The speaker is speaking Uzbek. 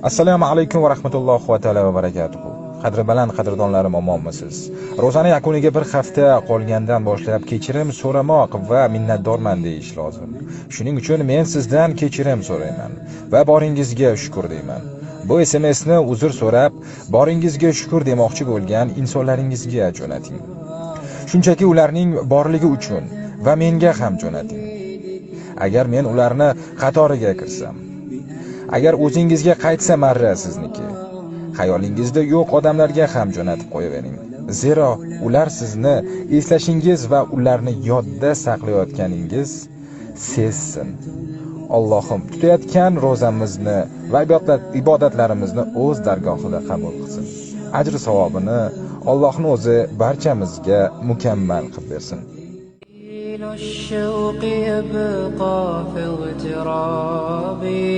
Assalomu alaykum va rahmatullohi va taala va barakatuh. Qadri baland qadrdonlarim, omonmisiz? Ro'zani yakuniga bir hafta qolgandan boshlab kechirim so'ramoq va minnatdorman deyish lozim. Shuning uchun men sizdan kechirim so'rayman va boringizga shukr deyman. Bu SMSni uzr so'rab, boringizga shukr demoqchi bo'lgan insonlaringizga jo'nating. Shunchaki ularning borligi uchun va menga ham jo'nating. Agar men ularni qatoriga kirsam, agar o'zingizga qaytsa marra sizniki, xayolingizda yo'q odamlarga ham jo'natib qo'yavering. Zero ular sizni eslashingiz va ularni yodda saqlayotganingiz sezsin. Allohim tutayotgan ro'zamizni va ibodatlarimizni o'z dargohida qabul qilsin. Ajr savobini Allohning o'zi barchamizga mukammal qilib bersin. الشوق يبقى في اغترابي